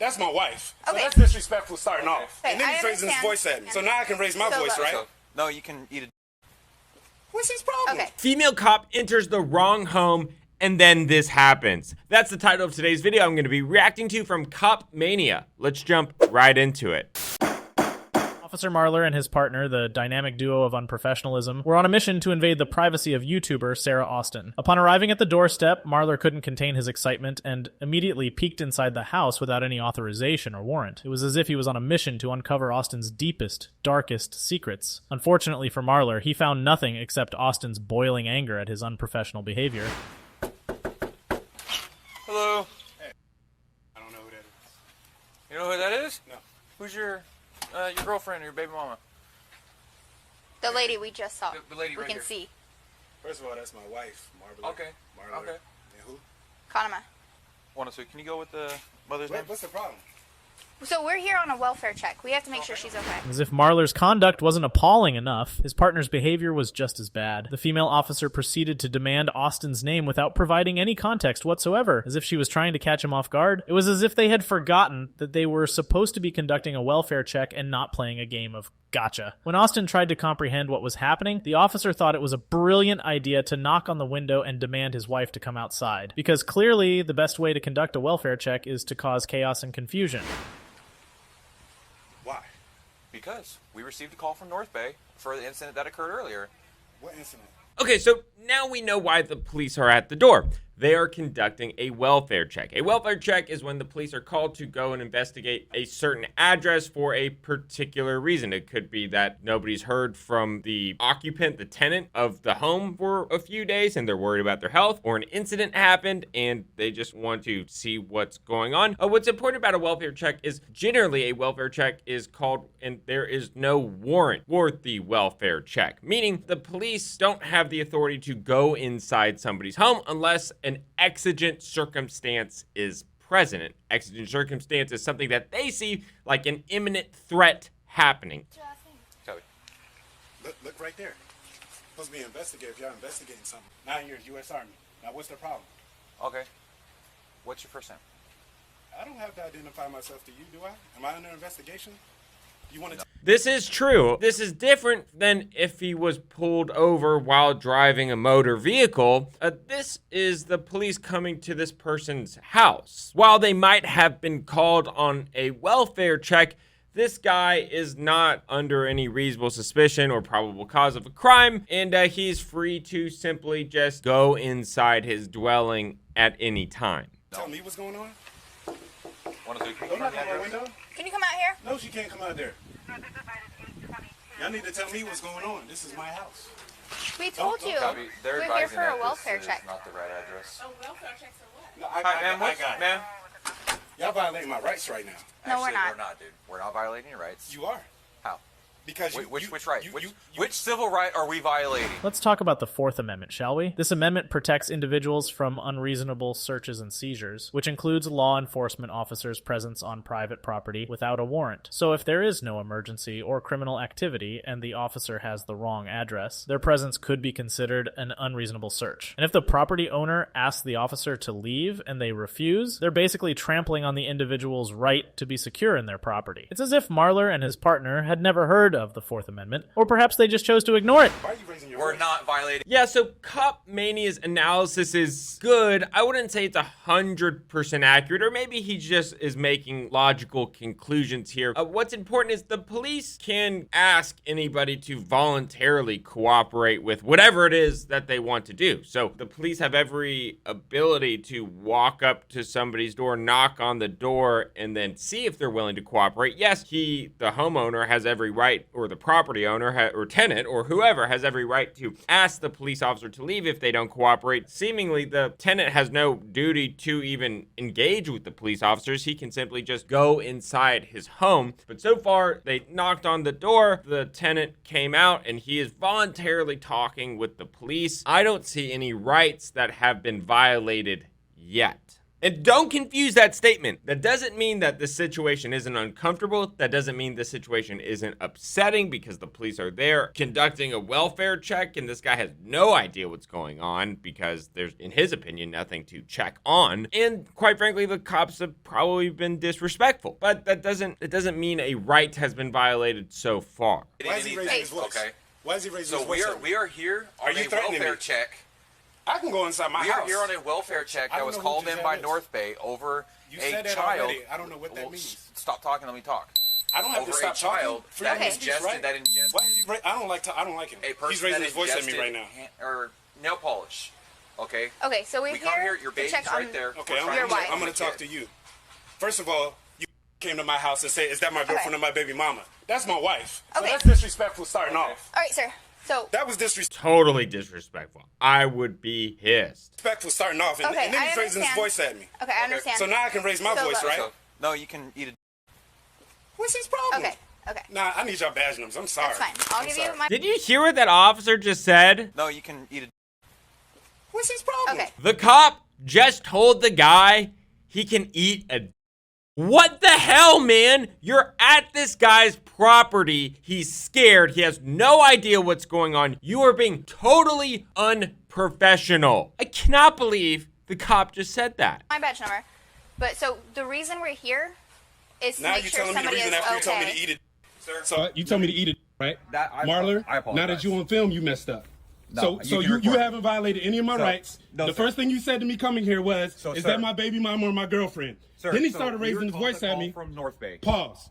That's my wife. So Okay. that's disrespectful starting off. Okay, And then I he's raising his understand. voice at me. So now I can raise my So voice, look. right? No, you can eat a. What's his problem? Okay. Female cop enters the wrong home and then this happens. That's the title of today's video I'm going to be reacting to from Cop Mania. Let's jump right into it. Officer Marler and his partner, the dynamic duo of unprofessionalism, were on a mission to invade the privacy of YouTuber Sarah Austin. Upon arriving at the doorstep, Marler couldn't contain his excitement and immediately peeked inside the house without any authorization or warrant. It was as if he was on a mission to uncover Austin's deepest, darkest secrets. Unfortunately for Marler, he found nothing except Austin's boiling anger at his unprofessional behavior. Hello. Hey. I don't know who that is. You know who that is? No. Who's your girlfriend or your baby mama? The lady we just saw. The lady we right can here. see. First of all, that's my wife, Marla. Okay. Marla. Okay. And who? Kanama. Honestly, can you go with the mother's name? What's the problem? So we're here on a welfare check. We have to make sure she's okay. As if Marler's conduct wasn't appalling enough, his partner's behavior was just as bad. The female officer proceeded to demand Austin's name without providing any context whatsoever, as if she was trying to catch him off guard. It was as if they had forgotten that they were supposed to be conducting a welfare check and not playing a game of gotcha. When Austin tried to comprehend what was happening, the officer thought it was a brilliant idea to knock on the window and demand his wife to come outside, because clearly the best way to conduct a welfare check is to cause chaos and confusion. Why? Because we received a call from North Bay for the incident that occurred earlier. What incident? Okay, so now we know why the police are at the door. They are conducting a welfare check. A welfare check is when the police are called to go and investigate a certain address for a particular reason. It could be that nobody's heard from the occupant, the tenant of the home for a few days and they're worried about their health, or an incident happened and they just want to see what's going on. What's important about a welfare check is generally a welfare check is called and there is no warrant for the welfare check, meaning the police don't have the authority to go inside somebody's home unless an exigent circumstance is present. An exigent circumstance is something that they see like an imminent threat happening. Copy. Look right there. Supposed to be an investigator if y'all investigating something. Now you're U.S. Army. Now what's the problem? Okay. What's your first name? I don't have to identify myself to you, do I? Am I under investigation? You want to? This is true. This is different than if he was pulled over while driving a motor vehicle. This is the police coming to this person's house. While they might have been called on a welfare check, this guy is not under any reasonable suspicion or probable cause of a crime, and he's free to simply just go inside his dwelling at any time. Tell me what's going on? Honestly, can you Don't knock confirm on the my address? window. Can you come out here? No, she can't come out there. Y'all need to tell me what's going on. This is my house. We told you. Copy. They're We're here advising for a that welfare this check. is not the right address. No, Hi, ma'am. I got it. Ma'am. Y'all violating my rights right now. No, we're Actually, not. We're not, dude. We're not violating your rights. You are. How? Because Which right? Which civil right are we violating? Let's talk about the Fourth Amendment, shall we? This amendment protects individuals from unreasonable searches and seizures, which includes law enforcement officers' presence on private property without a warrant. So if there is no emergency or criminal activity and the officer has the wrong address, their presence could be considered an unreasonable search. And if the property owner asks the officer to leave and they refuse, they're basically trampling on the individual's right to be secure in their property. It's as if Marler and his partner had never heard of the Fourth Amendment, or perhaps they just chose to ignore it. Why are you raising your We're voice? not violating. Yeah, so Cop Mania's analysis is good. I wouldn't say it's 100% accurate, or maybe he just is making logical conclusions here. What's important is the police can ask anybody to voluntarily cooperate with whatever it is that they want to do. So the police have every ability to walk up to somebody's door, knock on the door, and then see if they're willing to cooperate. Yes, the homeowner, has every right, or the property owner or tenant or whoever has every right to ask the police officer to leave if they don't cooperate. Seemingly, the tenant has no duty to even engage with the police officers. He can simply just go inside his home. But so far, they knocked on the door, the tenant came out, and he is voluntarily talking with the police. I don't see any rights that have been violated yet. And don't confuse that statement. That doesn't mean that the situation isn't uncomfortable. That doesn't mean the situation isn't upsetting because the police are there conducting a welfare check and this guy has no idea what's going on because there's, in his opinion, nothing to check on. And quite frankly, the cops have probably been disrespectful. But it doesn't mean a right has been violated so far. Why is he raising his voice? Okay. Why is he raising his voice? So we are here on a threatening welfare me? check. I can go inside my We house. are here on a welfare check I that don't was know called who in by Giselle is. North Bay over You a said that child. already. I don't know what that means. Stop talking. Let me talk. I don't have Over to stop a child talking. that Freedom of speech, ingested. right? That ingested. Why is he I don't like him. A person He's raising that his voice at me ingested right now. or nail polish. Okay. Okay, so we're We come here. Your to baby's check right on. there. Okay, We're Your wife. I'm going to talk to you. First of all, you came to my house and said, "Is that my girlfriend or my baby mama?" That's my wife. So Okay. that's disrespectful starting off. All right, sir. So That was disrespectful Totally disrespectful. I would be pissed. starting off, and, Okay, and then I he's raising his understand. voice at me. okay, I understand. So now I can raise my So voice, look- right? So, no, you can eat a. What's his problem? Okay, okay, Nah, I need your badge numbers. I'm sorry. that's fine. I'll I'm give sorry. you my. Did you hear what that officer just said? No, you can eat a. What's his problem? Okay. The cop just told the guy he can eat a. What the hell, man? You're at this guy's property. He's scared. He has no idea what's going on. You are being totally unprofessional. I cannot believe the cop just said that. My badge number. But so the reason we're here is to Now make you're sure telling me the somebody reason is after you told me to okay. eat it. Sir. So You told me to eat it, right? Marler, I apologize. now that you on film, you messed up. No, so you can you record. haven't violated any of my So, rights. no, the sir. first thing you said to me coming here was, So, is sir. that my baby mama or my girlfriend? Sir, then he so started we raising were his told voice to at call me. from North Bay. Pause.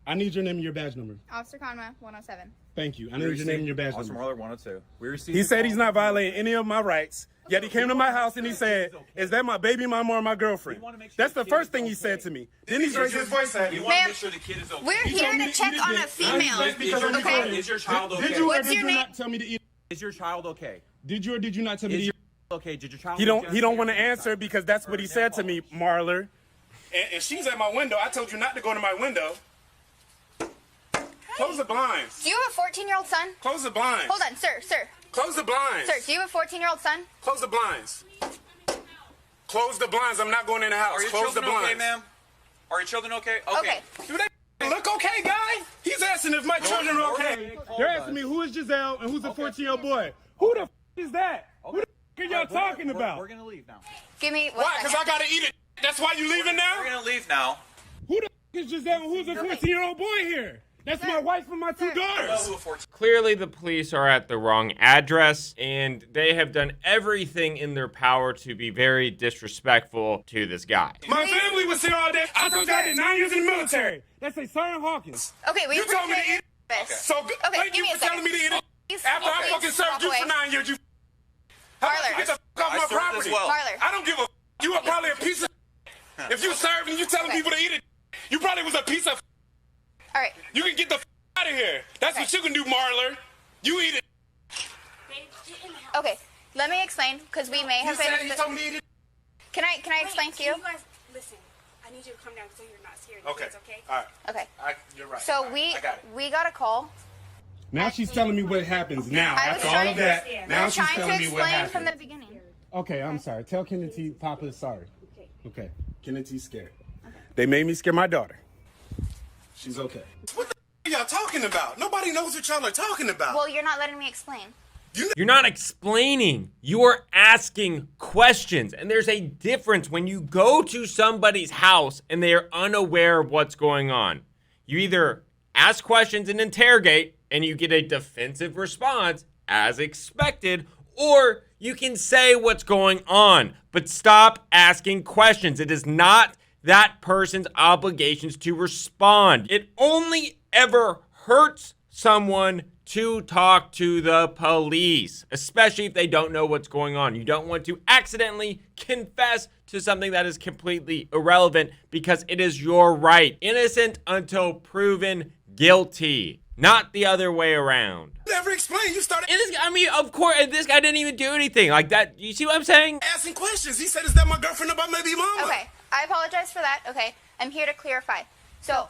I need your name and your badge number. Officer Conma 107. Thank you. I We need your name and your badge Officer number. Marler 102. We received He a said call he's not violating any of my rights. Yet he came to my house and he said, is that my baby mama or my girlfriend? We wanna make sure That's the the kid first is thing he okay. said to me. Then he's raising his voice at me. You want to Ma'am, make sure the kid is okay. We're He here told me to to check eat it on a then. female. Just because I'm Okay. recording. Is your child okay? Did you or What's did your you name? not tell me to eat it? Is your child okay? Did you or did you not tell me to Is eat your okay? Did your child? He don't ingest want to your answer because that's what he said to me, Marler. and she's at my window. I told you not to go to my window. Close the blinds. Do you have a 14-year-old son? Close the blinds. Hold on, sir. Close the blinds. Sir, do you have a 14-year-old son? Close the blinds. Close the blinds. I'm not going in the house. Are your Close the children blinds. okay, ma'am? Are your children okay? Okay. Do they look okay, guy? He's asking if my children are okay. They're asking me who is Giselle and who's a 14-year-old boy. Who the is that? Who the are y'all talking about? We're gonna leave now. Give me Why? one Because second. I gotta eat it. That's why you leaving now? We're gonna leave now. Who the is Giselle and who's a 14-year-old boy here? That's my wife and my two daughters. Clearly, the police are at the wrong address, and they have done everything in their power to be very disrespectful to this guy. My family was here all day. I told you I did 9 years in the military. That's a Sergeant Hawkins. Okay, we You told me to appreciate eat this. So Okay, thank give you me a for telling second. me to eat it. Please, After I please fucking served walk you away. for 9 years, you. How about you get the fuck off I my served property? as well. Marler. I don't give a. You are probably a piece of. If you serve and you telling Okay. people to eat it, you probably was a piece of. All right. You can get the out of here. That's what you can do, Marler. You eat it. Okay. Let me explain, because we may You have said been. he told me to eat it. Can I explain to you? Can you guys listen? I need you to come down so you're not scared. Okay. Kids, okay? All right. Okay. You're right. So All right. we I got it. got a call. Now she's telling me what happens now. I was After all trying of to- that, We now were she's trying to telling me what explain from happened. the beginning. Okay, I'm sorry. Tell Kennedy Papa is sorry. Okay. Kennedy's scared. They made me scare my daughter. She's okay. What the are y'all talking about? Nobody knows what y'all are talking about. Well, you're not letting me explain. You're not explaining. You're asking questions. And there's a difference when you go to somebody's house and they are unaware of what's going on. You either ask questions and interrogate and you get a defensive response as expected, or you can say what's going on, but stop asking questions. It is not that person's obligations to respond. It only ever hurts someone to talk to the police, especially if they don't know what's going on. You don't want to accidentally confess to something that is completely irrelevant because it is your right. Innocent until proven guilty, not the other way around. Never explained. You started And this, I mean, of course, this guy didn't even do anything like that. You see what I'm saying? asking questions. He said, "Is that my girlfriend or my baby mama?" Okay. I apologize for that. Okay. I'm here to clarify. So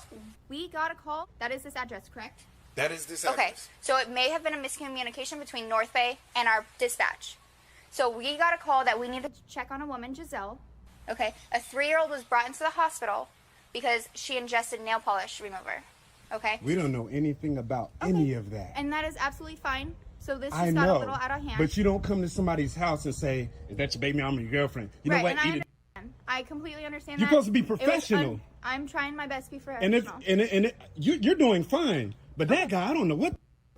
we got a call. That is this address, correct? That is this Okay, address. so it may have been a miscommunication between North Bay and our dispatch. So we got a call that we needed to check on a woman, Giselle. Okay, a 3-year-old was brought into the hospital because she ingested nail polish remover. Okay, We don't know anything about any of that. and that is absolutely fine. So this I just know, got a little out of hand. but you don't come to somebody's house and say, "Is that your baby? I'm your girlfriend." You know right, what? and I Eat it. understand. I completely understand You're that. supposed to be It was professional. I'm trying my best to be And professional. you're doing fine. But that guy, I don't know what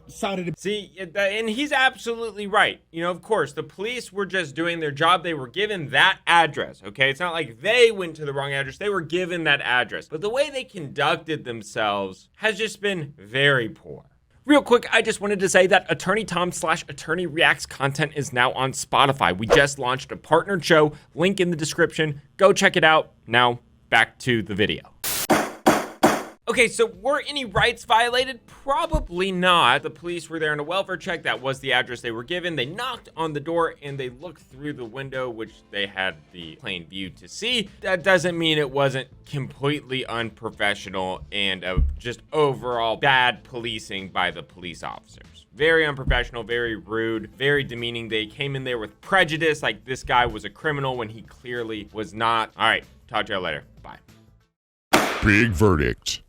side of the. See, and he's absolutely right. You know, of course, the police were just doing their job. They were given that address, okay? It's not like they went to the wrong address. They were given that address. But the way they conducted themselves has just been very poor. Real quick, I just wanted to say that Attorney Tom / Attorney Reacts content is now on Spotify. We just launched a partnered show, link in the description. Go check it out. Now, back to the video. Okay, so were any rights violated? Probably not. The police were there on a welfare check. That was the address they were given. They knocked on the door and they looked through the window, which they had the plain view to see. That doesn't mean it wasn't completely unprofessional and just overall bad policing by the police officers. Very unprofessional, very rude, very demeaning. They came in there with prejudice, like this guy was a criminal when he clearly was not. All right, talk to y'all later. Bye. Big verdict.